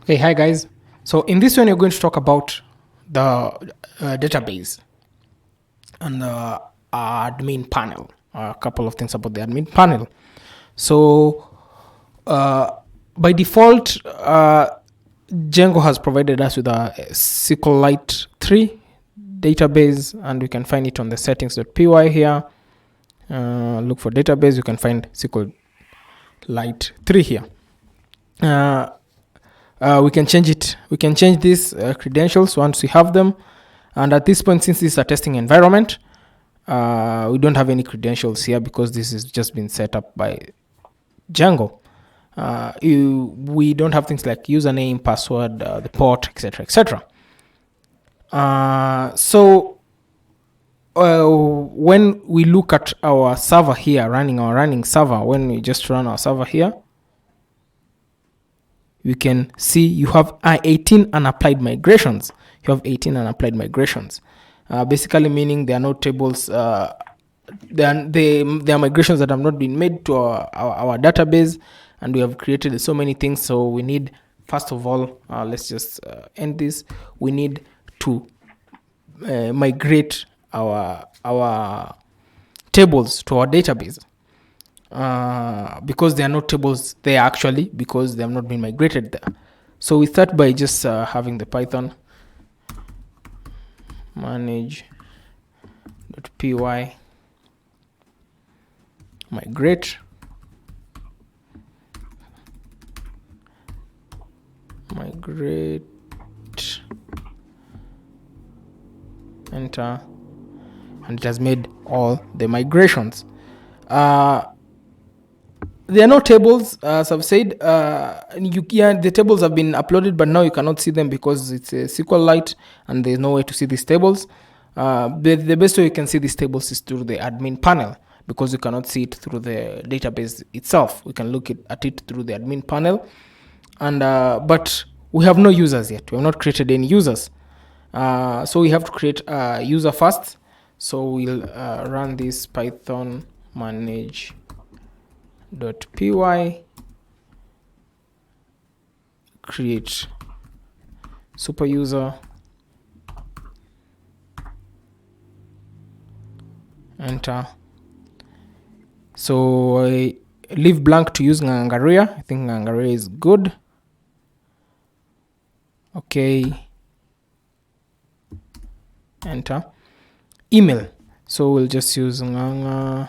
Okay, hi guys. So in this one, you're going to talk about the database and the admin panel. A couple of things about the admin panel. So uh, by default, Django has provided us with a SQLite 3 database, and we can find it on the settings.py here. Look for database, you can find SQLite 3 here. We can change it. We can change these credentials once we have them. And at this point, since this is a testing environment, we don't have any credentials here because this has just been set up by Django. We don't have things like username, password, the port, etc., etc. So when we look at our server here, running our running server, when we just run our server here, you can see you have 18 unapplied migrations. You have 18 unapplied migrations. Basically meaning there are no tables. There are migrations that have not been made to our database, and we have created so many things. So we need, first of all, let's just end this. We need to migrate our tables to our database. Because there are no tables there actually, because they have not been migrated there. So we start by just having the Python manage.py migrate enter, and it has made all the migrations. There are no tables, as I've said. The tables have been uploaded, but now you cannot see them because it's a SQLite and there's no way to see these tables. The best way you can see these tables is through the admin panel, because you cannot see it through the database itself. We can look at it through the admin panel, and but we have no users yet. We have not created any users, so we have to create a user first. So we'll run this Python manage.py create super user, enter. So I leave blank to use Ngangaria. I think Ngangaria is good. Okay, enter. Email, so we'll just use Ngangaruya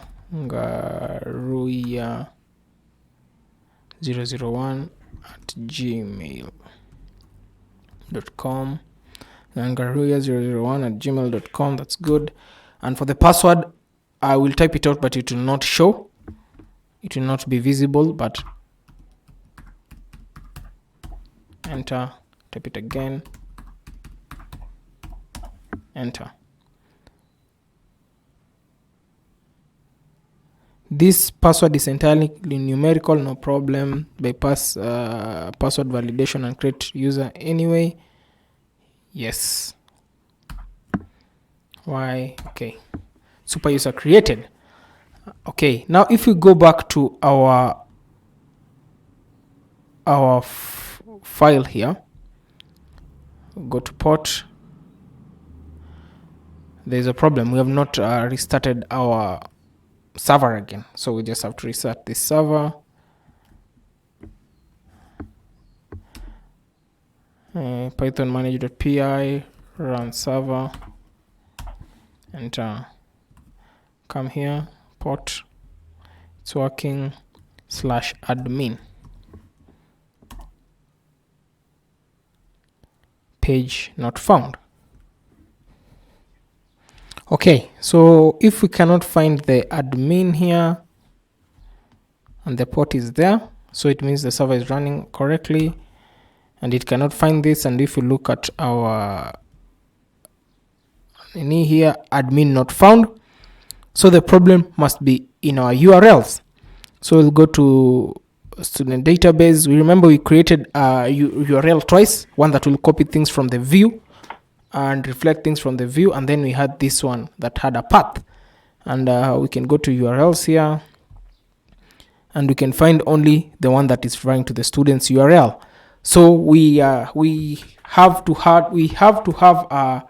001 at gmail.com. Ngangaruya 001 at gmail.com. That's good. And for the password, I will type it out, but it will not show. It will not be visible, but enter. Type it again. Enter. This password is entirely numerical, no problem. Bypass password validation and create user anyway. Yes. Why? Okay. Super user created. Okay. Now, if we go back to our file here, go to port. There's a problem. We have not restarted our server again, so we just have to restart this server. Python manage.py run server, and come here, port, it's working, /admin, page not found. Okay, so if we cannot find the admin here and the port is there, so it means the server is running correctly and it cannot find this. And if you look at our here, admin not found, so the problem must be in our URLs. So we'll go to student database. We remember we created a URL twice, one that will copy things from the view and reflect things from the view, and then we had this one that had a path. And we can go to URLs here, and we can find only the one that is referring to the student's URL. So we have to have a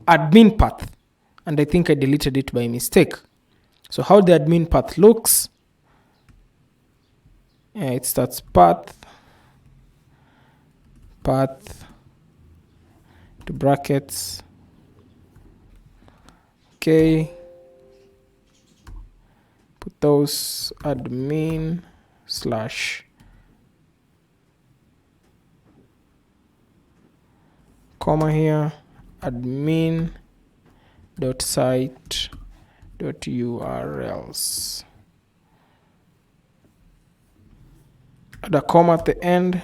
admin path, and I think I deleted it by mistake. So how the admin path looks, it starts path to brackets, okay, put those admin slash comma here, admin dot site dot urls, add a comma at the end,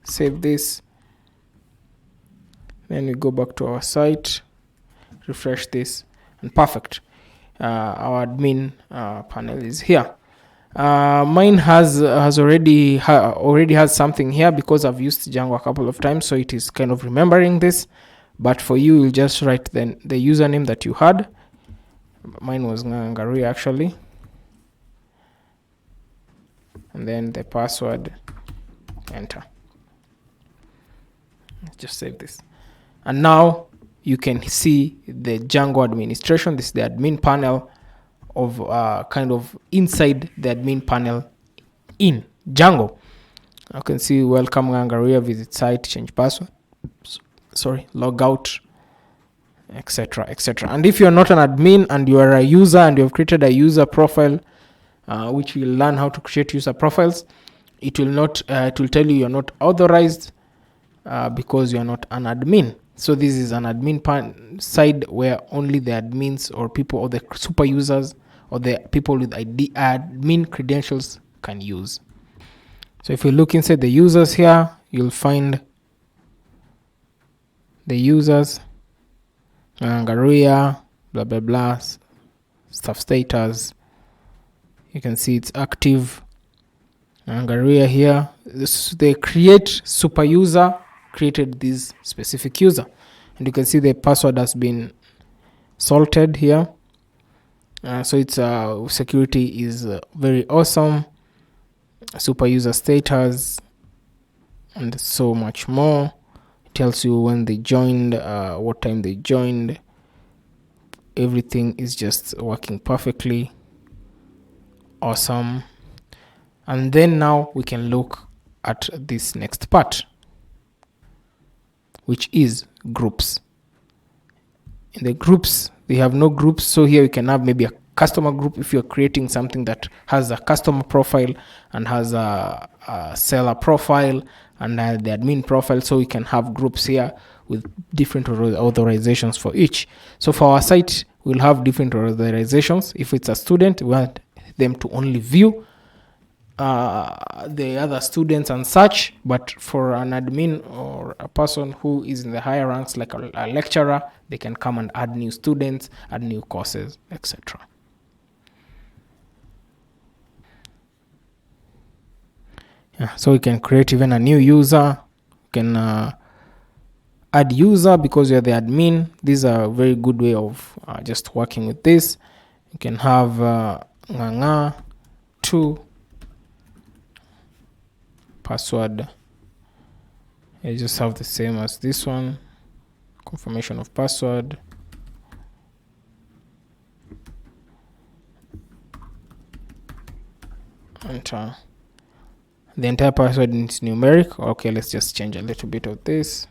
save this, then we go back to our site, refresh this, and perfect. Our admin panel is here. Mine has already has something here because I've used Django a couple of times, so it is kind of remembering this. But for you, you'll just write the username that you had. Mine was Ngangari actually, and then the password, enter. Just save this, and now you can see the Django administration. This is the admin panel of kind of inside the admin panel in Django. You can see welcome Gangaria, visit site, change password, log out, etc. And if you're not an admin and you are a user and you have created a user profile, which will learn how to create user profiles, it will tell you you're not authorized because you're not an admin. So this is an admin side where only the admins or people or the super users or the people with admin credentials can use. So if you look inside the users here, you'll find the users, Angaria, blah blah blah, stuff status. You can see it's active. Angaria here, they create super user created this specific user, and you can see the password has been salted here. So its security is very awesome. Super user status and so much more. It tells you when they joined, what time they joined. Everything is just working perfectly. Awesome. And then now we can look at this next part, which is groups. In the groups, they have no groups, so here you can have maybe a customer group if you're creating something that has a customer profile and has a seller profile and the admin profile. So we can have groups here with different authorizations for each. So for our site, we'll have different authorizations. If it's a student, we want them to only view the other students and such. But for an admin or a person who is in the higher ranks, like a lecturer, they can come and add new students, add new courses, etc. So we can create even a new user. You can add user because you're the admin. This is a very good way of just working with this. You can have Nganga 2 password. I just have the same as this one. Confirmation of password. Enter. The entire password is numeric. Okay, let's just change a little bit of this.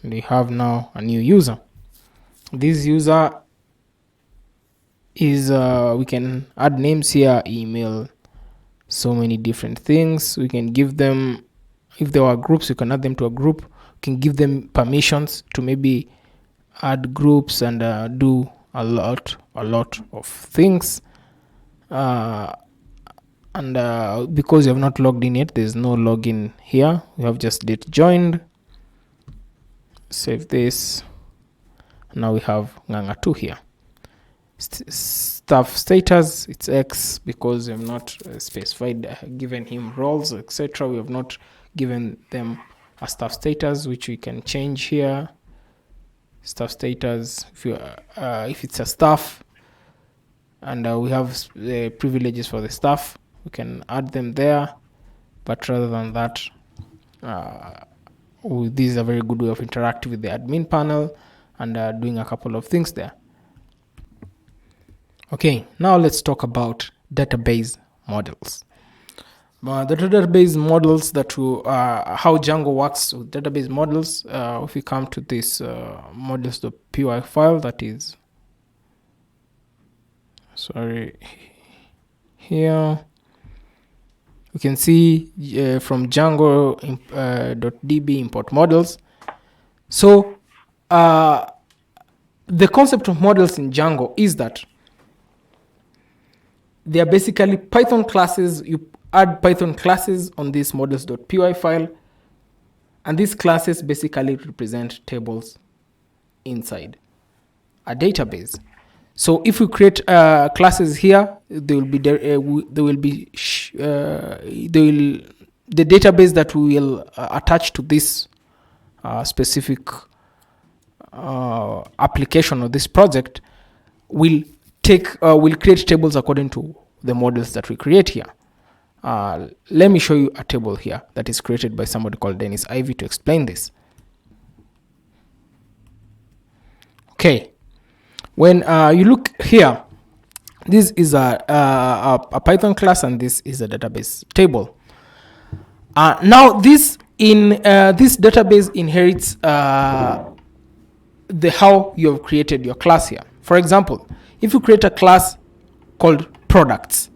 And we have now a new user. This user is we can add names here, email, so many different things. We can give them, if there are groups, you can add them to a group. You can give them permissions to maybe add groups and do a lot of things. And because you have not logged in yet, there's no login here. We have just date joined. Save this. Now we have Nganga 2 here. Staff status, it's X because we have not specified given him roles, etc. We have not given them a staff status, which we can change here. Staff status, if it's a staff, and we have the privileges for the staff, we can add them there. But rather than that, this is a very good way of interacting with the admin panel and doing a couple of things there. Okay, now let's talk about database models. The database models how Django works with database models. If we come to this models.py file, that is, here we can see from Django .db import models. So the concept of models in Django is that they are basically Python classes. You add Python classes on this models.py file, and these classes basically represent tables inside a database. So if we create classes here, the database that we will attach to this specific application or this project will create tables according to the models that we create here. Let me show you a table here that is created by somebody called Dennis Ivy to explain this. Okay, when you look here, this is a Python class and this is a database table. Now this database inherits how you have created your class here. For example, if you create a class called products,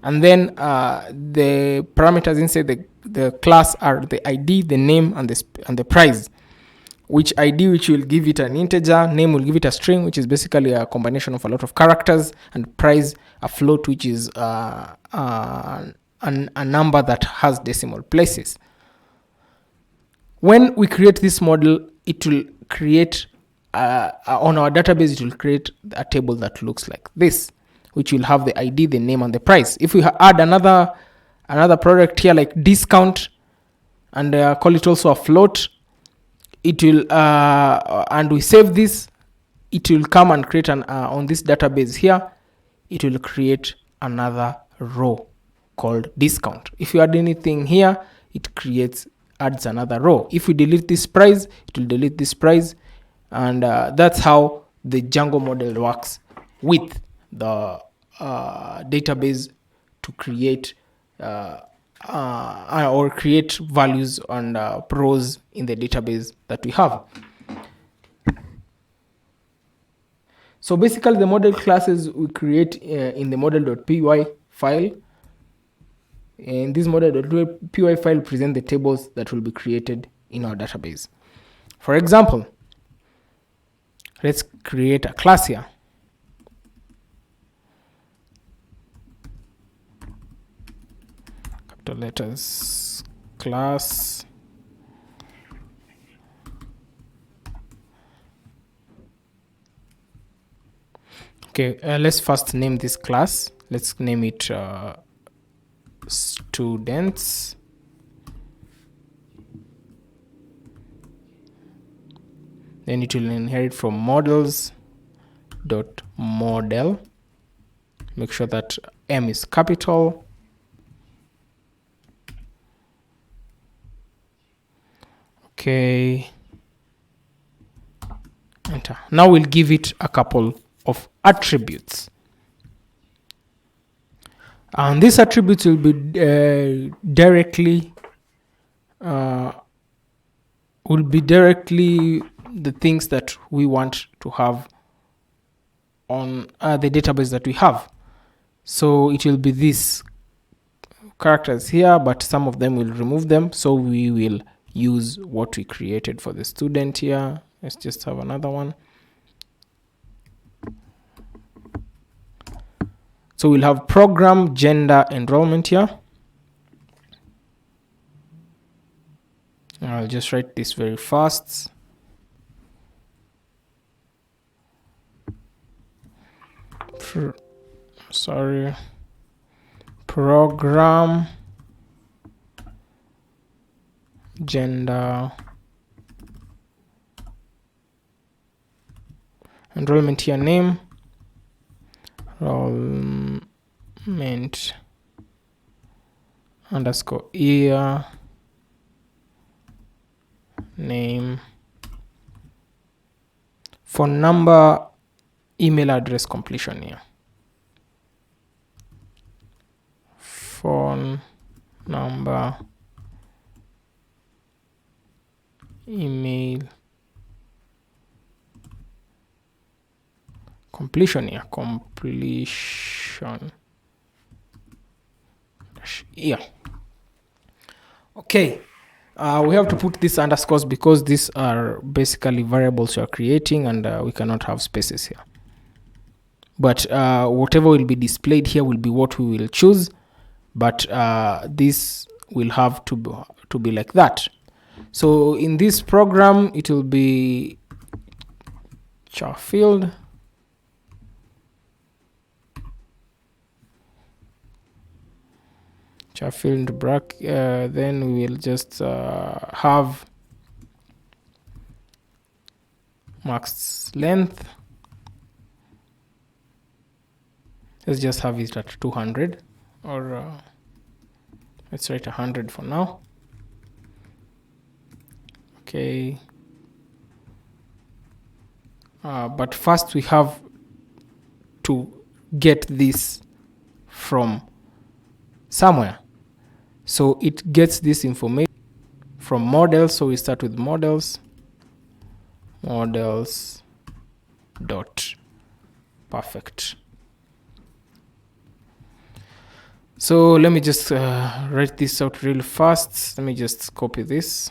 and then the parameters inside the class are the ID, the name, and the price. Which ID, which will give it an integer, name will give it a string, which is basically a combination of a lot of characters, and price, a float, which is a number that has decimal places. When we create this model, it will create on our database, it will create a table that looks like this, which will have the ID, the name, and the price. If we add another product here like discount and call it also a float, it will and we save this, it will come and create on this database here, it will create another row called discount. If you add anything here, it adds another row. If we delete this price, it will delete this price, and that's how the Django model works with the database to create or create values and rows in the database that we have. So basically, the model classes we create in the model.py file. In this model.py file present the tables that will be created in our database. For example, let's create a class here. Capital letters, class. Okay, let's first name this class. Let's name it students. Then it will inherit from models.model. Make sure that M is capital. Okay. Enter. Now we'll give it a couple of attributes. And these attributes will be directly the things that we want to have on the database that we have. So it will be these characters here, but some of them will remove them. So we will use what we created for the student here. Let's just have another one. So we'll have program, gender, enrollment here. I'll just write this very fast. Program, gender, enrollment year name, enrollment underscore year name, phone number, email address, completion year, phone number, email, completion year, completion year. Okay, we have to put these underscores because these are basically variables you are creating, and we cannot have spaces here. But whatever will be displayed here will be what we will choose, but this will have to be like that. So in this program, it will be char field, bracket, then we will just have max length. Let's just have it at 200, or let's write 100 for now. Okay. But first we have to get this from somewhere. So it gets this information from models. So we start with models dot perfect. So let me just write this out really fast. Let me just copy this.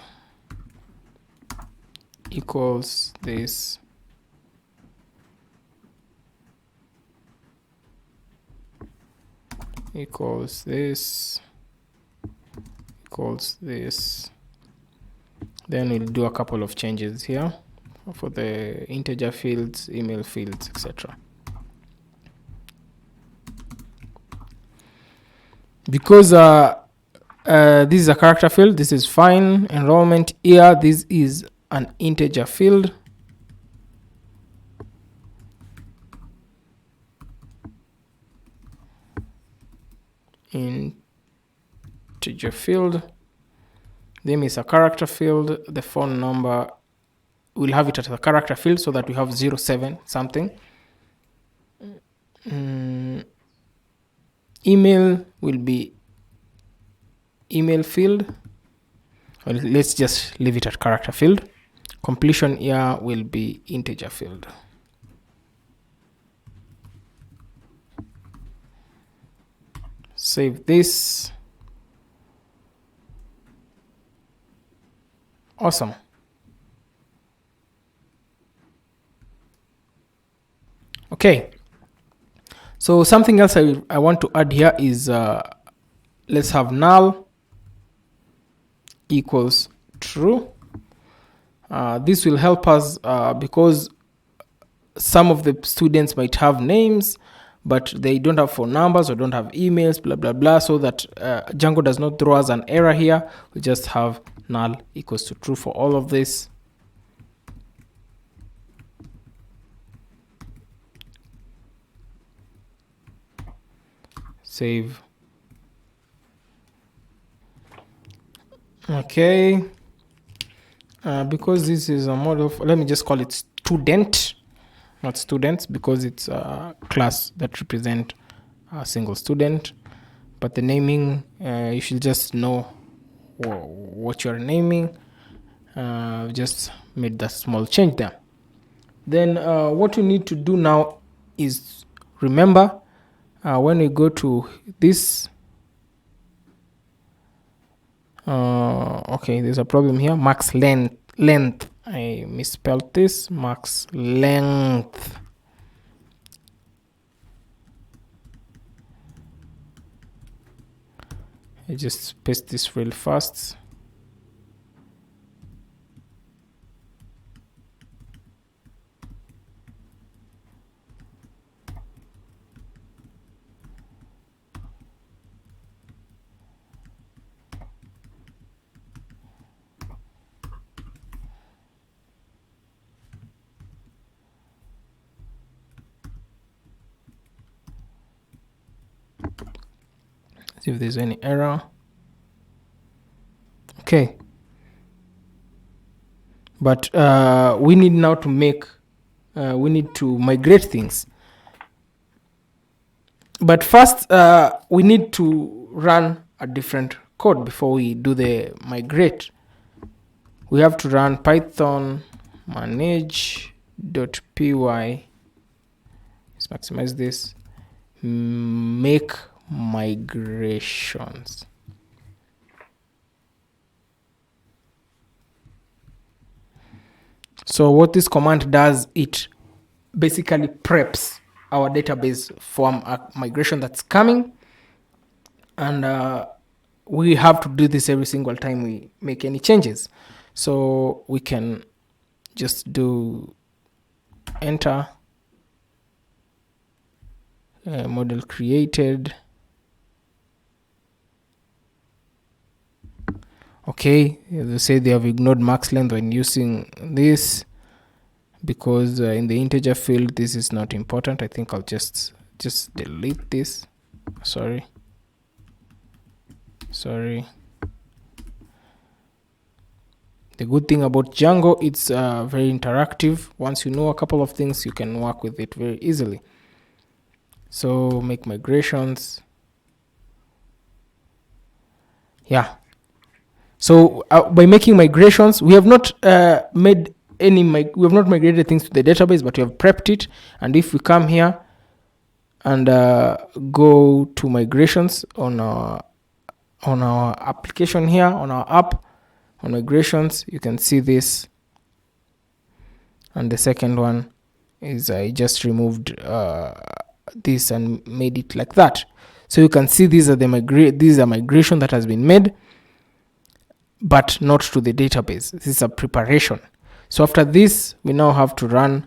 Equals this. Equals this. Equals this. Then we'll do a couple of changes here for the integer fields, email fields, etc. Because this is a character field, this is fine. Enrollment year, this is an integer field. Integer field. Name is a character field. The phone number, we'll have it as a character field so that we have 07 something. Email will be email field. Well, let's just leave it at character field. Completion year will be integer field. Save this. Awesome. Okay. So something else I want to add here is let's have null equals true. This will help us because some of the students might have names, but they don't have phone numbers or don't have emails, blah, blah, blah, so that Django does not throw us an error here. We just have null equals to true for all of this. Save. Okay. Because this is a model, let me just call it student, not students, because it's a class that represent a single student. But the naming, you should just know what you're naming. Just made that small change there. Then what we need to do now is remember when we go to this, okay, there's a problem here. Max length. I misspelled this. Max length. I just paste this real fast. See if there's any error. Okay, but we need now to we need to migrate things. But first, we need to run a different code before we do the migrate. We have to run python manage.py. Let's maximize this. Make migrations. So what this command does, it basically preps our database for a migration that's coming, and we have to do this every single time we make any changes. So we can just do enter model created. Okay, they say they have ignored max length when using this because in the integer field this is not important. I think I'll just delete this. Sorry. The good thing about Django, it's very interactive. Once you know a couple of things, you can work with it very easily. So make migrations. Yeah. So by making migrations, we have not made any. We have not migrated things to the database, but we have prepped it. And if we come here and go to migrations on our application here, on our app, on migrations, you can see this. And the second one is I just removed this and made it like that. So you can see these are migration that has been made, but not to the database. This is a preparation. So after this, we now have to run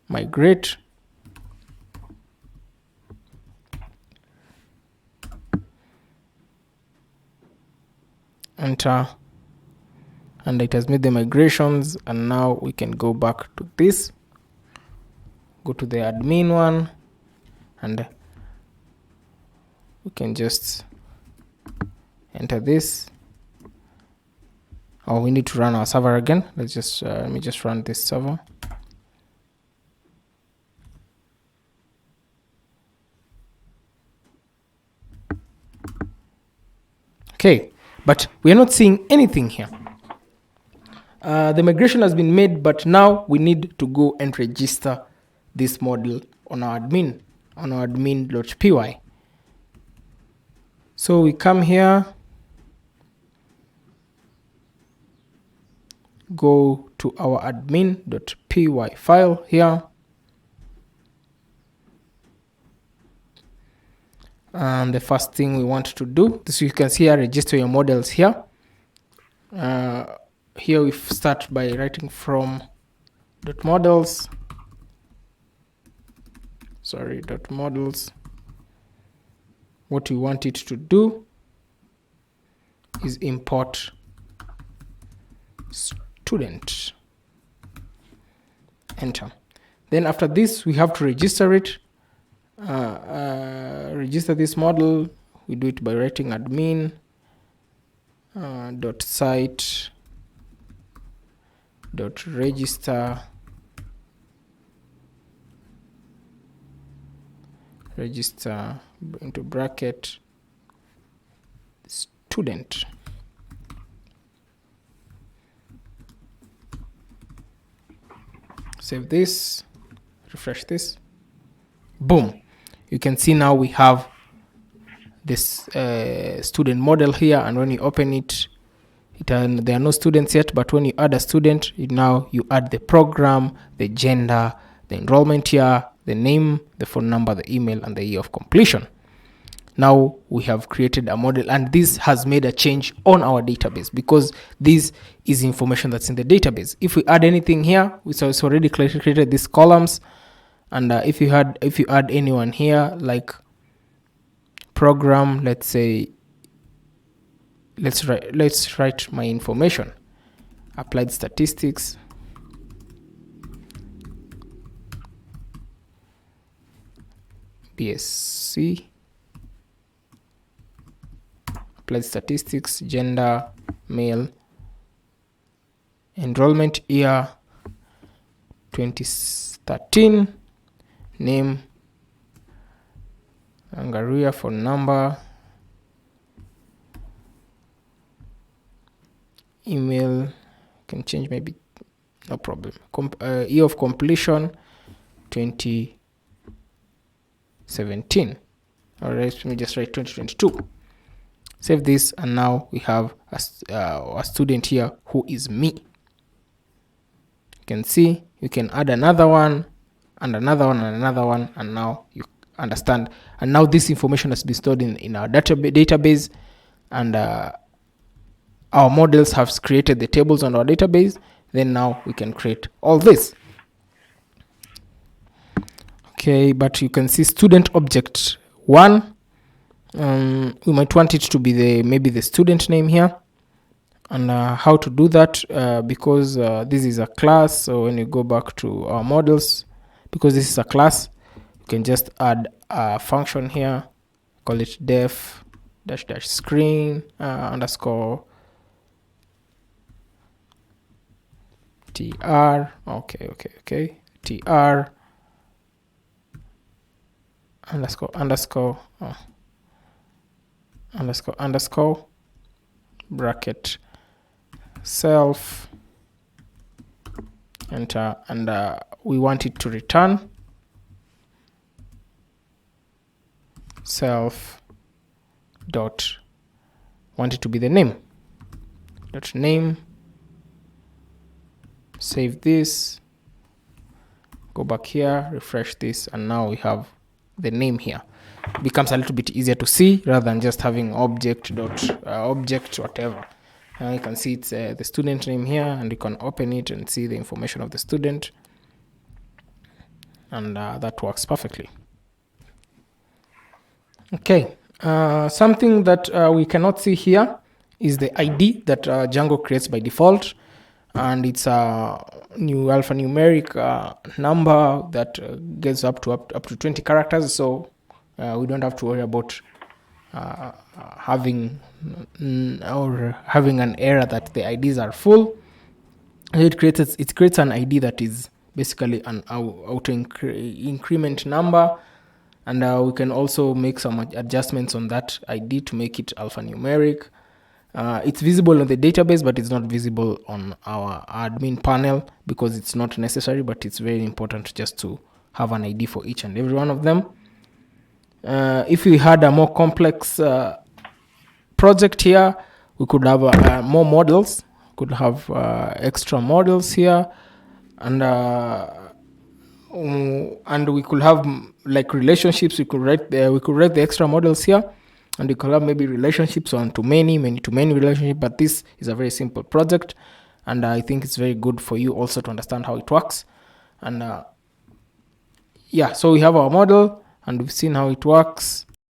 migrate. Enter, and it has made the migrations. And now we can go back to this, go to the admin one, and we can just enter this. Oh, we need to run our server again. Let's just let me just run this server. Okay, but we are not seeing anything here. The migration has been made, but now we need to go and register this model on our admin.py. So we come here, go to our admin.py file here, and the first thing we want to do, this you can see here, register your models here. Here we start by writing from .models. What we want it to do is import student. Enter. Then after this, we have to register it. Register this model. We do it by writing admin .site .register into bracket student. Save this, refresh this, boom. You can see now we have this student model here, and when you open it, there are no students yet, but when you add a student, you add the program, the gender, the enrollment year, the name, the phone number, the email, and the year of completion. Now we have created a model, and this has made a change on our database because this is information that's in the database. If we add anything here, it's already created these columns, and if you add anyone here, like program, let's say, let's write my information, applied statistics, BSc, applied statistics, gender, male, enrollment year 2013, name, Angaria, phone number, email, can change maybe, no problem. Year of completion 2017. All right, let me just write 2022. Save this, and now we have a student here who is me. You can see you can add another one and another one and another one, and now you understand. And now this information has been stored in our database, and our models have created the tables on our database. Then now we can create all this. Okay, but you can see student object 1. We might want it to be maybe the student name here. And how to do that, because this is a class, so when you go back to our models, because this is a class, you can just add a function here, call it def dash screen underscore tr. Okay, tr underscore bracket self, enter, and we want it to return self dot, want it to be the name dot name. Save this, go back here, refresh this, and now we have the name here. It becomes a little bit easier to see rather than just having object whatever. Now you can see it's the student name here, and you can open it and see the information of the student, and that works perfectly. Okay, something that we cannot see here is the ID that Django creates by default, and it's a new alphanumeric number that gets up to 20 characters, so we don't have to worry about having an error that the IDs are full. It creates an ID that is basically an auto increment number, and we can also make some adjustments on that ID to make it alphanumeric. It's visible on the database, but it's not visible on our admin panel because it's not necessary, but it's very important just to have an ID for each and every one of them. If we had a more complex project here, we could have more models, could have extra models here, and we could have like relationships. We could write the extra models here, and we could have maybe relationships on to many relationship. But this is a very simple project, and I think it's very good for you also to understand how it works. And so we have our model, and we've seen how it works.